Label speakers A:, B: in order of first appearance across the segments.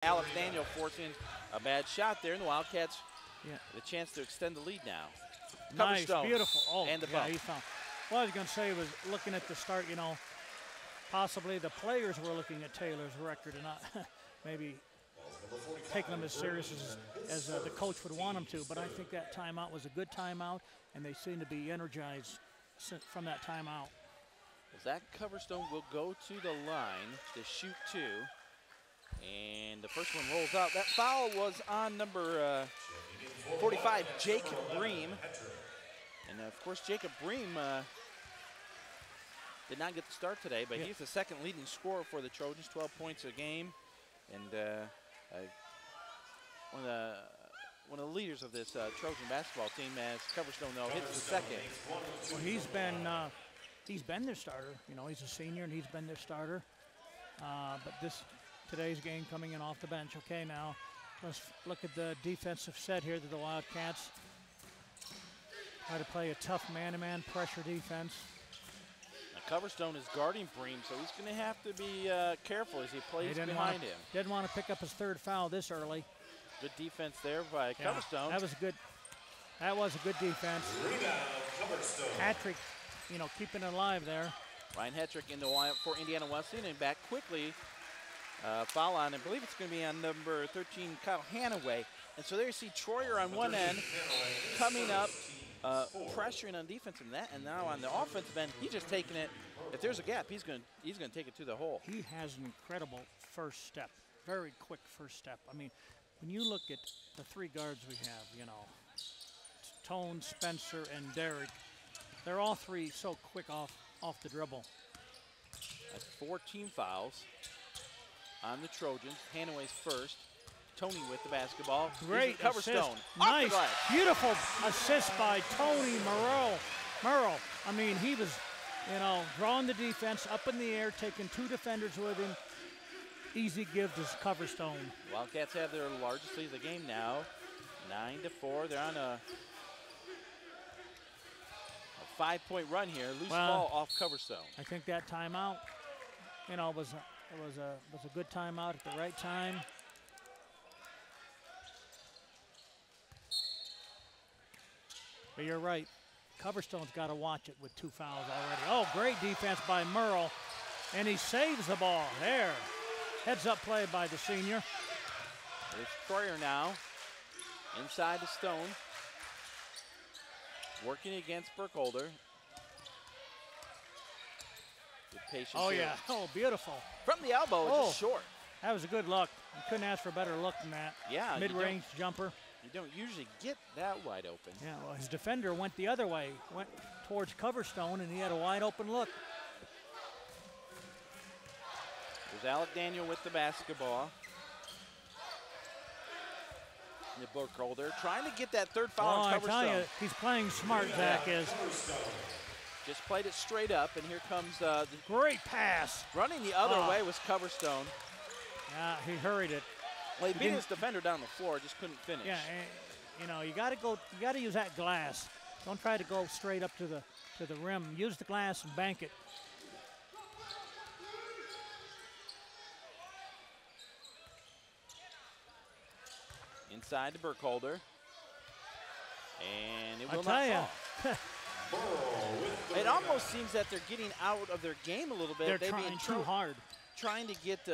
A: Alex Daniel forcing a bad shot there, and the Wildcats the chance to extend the lead now.
B: Nice, beautiful. Oh,
A: and the
B: yeah,
A: bump.
B: he found. What I was going to say was looking at the start, you know, possibly the players were looking at Taylor's record and not maybe taking them as serious as the coach would want them to. But I think that timeout was a good timeout, and they seem to be energized from that timeout.
A: Zach Coverstone will go to the line to shoot two. And the first one rolls out. That foul was on number 45, Jake Bream. And of course, Jacob Bream did not get the start today, but he's the second leading scorer for the Trojans, 12 points a game. And one of the leaders of this Trojan basketball team, as Coverstone, though, hits the second.
B: Well, he's been their starter. You know, he's a senior, and he's been their starter. But today's game coming in off the bench. Okay, now let's look at the defensive set here that the Wildcats try to play a tough man-to-man pressure defense.
A: Now Coverstone is guarding Bream, so he's going to have to be careful as he plays behind him.
B: Didn't want to pick up his third foul this early.
A: Good defense there by Coverstone.
B: That was good. That was a good defense. Patrick, you know, keeping it alive there.
A: Ryan Hetrick in the lineup for Indiana Wesleyan, and back quickly. Foul on, I believe it's going to be on number 13, Kyle Hanaway. And so there you see Troyer on one end coming up, pressuring on defense and now on the offensive end, he's just taking it. If there's a gap, he's going to take it to the hole.
B: He has an incredible first step, very quick first step. I mean, when you look at the three guards we have, you know, Tone, Spencer, and Derek, they're all three so quick off the dribble.
A: That's 4 team fouls on the Trojans. Hanaway's first. Tony with the basketball.
B: Great
A: Coverstone.
B: Nice, beautiful assist by Tony Merle. I mean, he was, you know, drawing the defense up in the air, taking 2 defenders with him. Easy give to Coverstone.
A: Wildcats have their largest lead of the game now, 9-4. They're on a 5-point run here. Loose ball off Coverstone.
B: I think that timeout, you know, was a good timeout at the right time. But you're right. Coverstone's got to watch it with 2 fouls already. Oh, great defense by Merle. And he saves the ball. There. Heads up play by the senior.
A: There's Troyer now. Inside to Stone. Working against Burkholder. Good patience.
B: Oh,
A: here.
B: yeah. Oh, beautiful.
A: From the elbow, just short.
B: That was a good look. You couldn't ask for a better look than that.
A: Yeah.
B: Mid-range jumper.
A: You don't usually get that wide open.
B: Yeah, well, his defender went the other way, went towards Coverstone, and he had a wide open look.
A: There's Alec Daniel with the basketball. The Burkholder trying to get that third foul on Coverstone.
B: I tell you, he's playing smart, Zach is.
A: Just played it straight up, and here comes the
B: great pass.
A: Running the other way was Coverstone.
B: Yeah, he hurried it.
A: Well, he beat his defender down the floor, just couldn't finish.
B: Yeah, and, you know, you got to use that glass. Don't try to go straight up to the rim. Use the glass and bank it.
A: Inside to Burkholder. And it will
B: not
A: fall. It almost seems that they're getting out of their game a little bit.
B: They're trying too hard.
A: Trying to get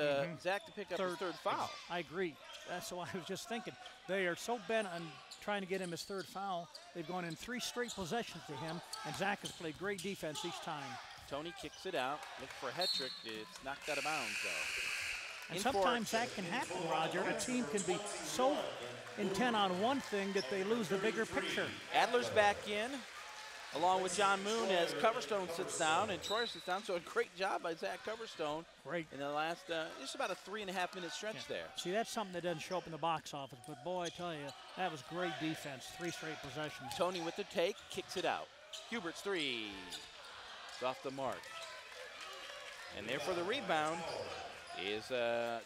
A: Zach to pick up his third foul.
B: I agree. That's what I was just thinking. They are so bent on trying to get him his third foul. They've gone in 3 straight possessions to him, and Zach has played great defense each time.
A: Tony kicks it out. Look for Hetrick. It's knocked out of bounds, though.
B: And sometimes that can happen, Roger. A team can be so intent on one thing that they lose the bigger picture.
A: Adler's back in, along with John Moon, as Coverstone sits down and Troyer sits down. So a great job by Zach Coverstone.
B: Great.
A: In the last, just about a 3.5-minute stretch there.
B: See, that's something that doesn't show up in the box office. But, boy, I tell you, that was great defense. 3 straight possessions.
A: Tony with the take, kicks it out. Hubert's 3. It's off the mark. And there for the rebound is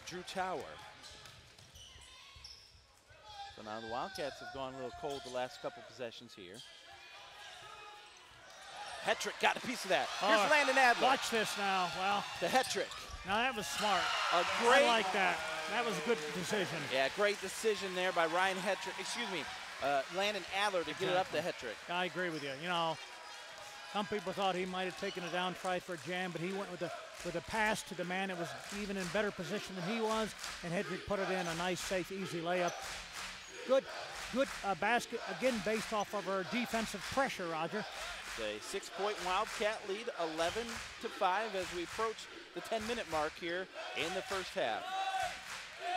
A: Drew Tower. So now the Wildcats have gone a little cold the last couple possessions here. Hetrick got a piece of that. Here's Landon Adler.
B: Watch this now. Well,
A: to Hetrick.
B: Now that was smart.
A: A great,
B: I like that. That was a good decision.
A: Yeah, great decision there by Ryan Hetrick. Excuse me, Landon Adler to get it up to Hetrick.
B: I agree with you. You know, some people thought he might have taken it down, tried for a jam, but he went with a pass to the man that was even in better position than he was, and Hetrick put it in a nice, safe, easy layup. Good basket, again, based off of our defensive pressure, Roger.
A: It's a 6-point Wildcat lead, 11-5 as we approach the 10-minute mark here in the first half.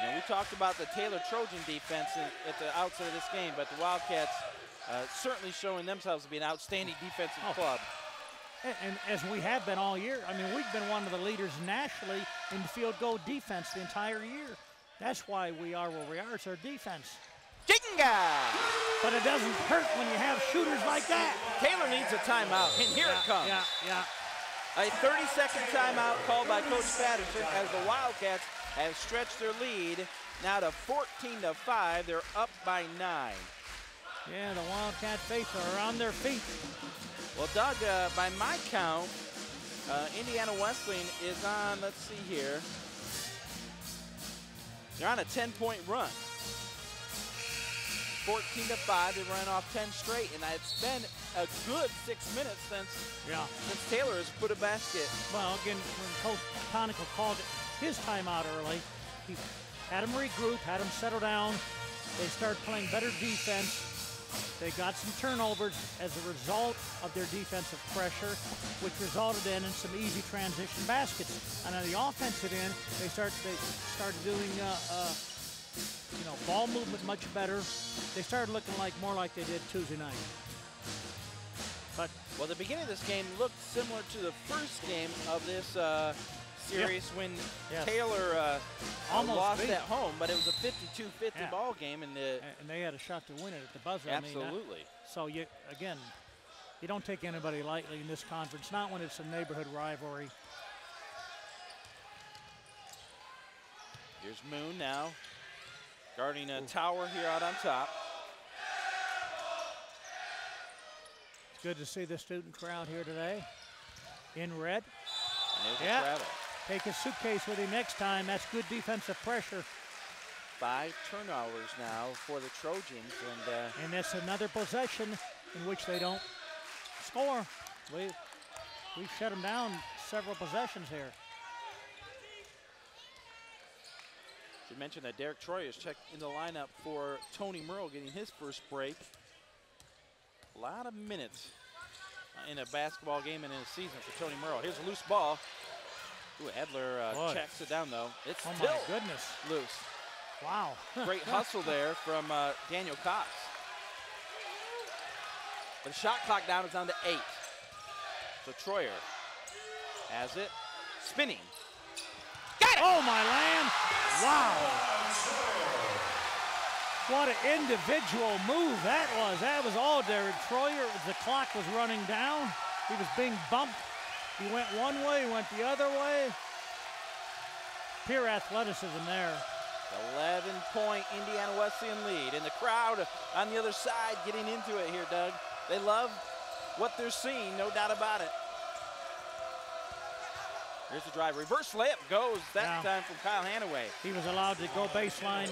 A: Now, we talked about the Taylor Trojan defense at the outset of this game, but the Wildcats certainly showing themselves to be an outstanding defensive club.
B: And as we have been all year, I mean, we've been one of the leaders nationally in field goal defense the entire year. That's why we are where we are. It's our defense.
A: Jinga!
B: But it doesn't hurt when you have shooters like that.
A: Taylor needs a timeout, and here it comes.
B: Yeah.
A: A 30-second timeout called by Coach Patterson as the Wildcats have stretched their lead now to 14-5. They're up by 9.
B: Yeah, the Wildcat faithful are on their feet.
A: Well, Doug, by my count, Indiana Wesleyan is on, let's see here, they're on a 10-point run. 14-5, they ran off 10 straight, and it's been a good 6 minutes since Taylor has put a basket.
B: Well, again, when Coach Conoco called his timeout early, he had them regroup, had them settle down. They started playing better defense. They got some turnovers as a result of their defensive pressure, which resulted in some easy transition baskets. And on the offensive end, they started doing ball movement much better. They started looking more like they did Tuesday night. But
A: well, the beginning of this game looked similar to the first game of this series when Taylor
B: almost
A: lost
B: beat
A: at home, but it was a 52-50 ball game, and
B: they had a shot to win it at the buzzer.
A: Absolutely.
B: I mean, so you don't take anybody lightly in this conference, not when it's a neighborhood rivalry.
A: Here's Moon now, guarding a tower here out on top.
B: It's good to see the student crowd here today in red.
A: Yeah.
B: Take his suitcase with him next time. That's good defensive pressure.
A: 5 turnovers now for the Trojans.
B: And that's another possession in which they don't score. We've shut them down several possessions here.
A: You mentioned that Derek Troy is checked in the lineup for Tony Merle getting his first break. A lot of minutes in a basketball game and in a season for Tony Merle. Here's a loose ball. Ooh, Adler checks it down, though. It's still
B: my goodness.
A: Loose.
B: Wow.
A: Great hustle there from Daniel Cox. But the shot clock down is down to 8. So Troyer has it. Spinning. Got it!
B: Oh, my land. Wow. What an individual move that was. That was all Derek Troyer. The clock was running down. He was being bumped. He went one way, went the other way. Pure athleticism there.
A: 11-point Indiana Wesleyan lead. And the crowd on the other side getting into it here, Doug. They love what they're seeing, no doubt about it. Here's the drive. Reverse layup goes that time from Kyle Hanaway.
B: He was allowed to go baseline.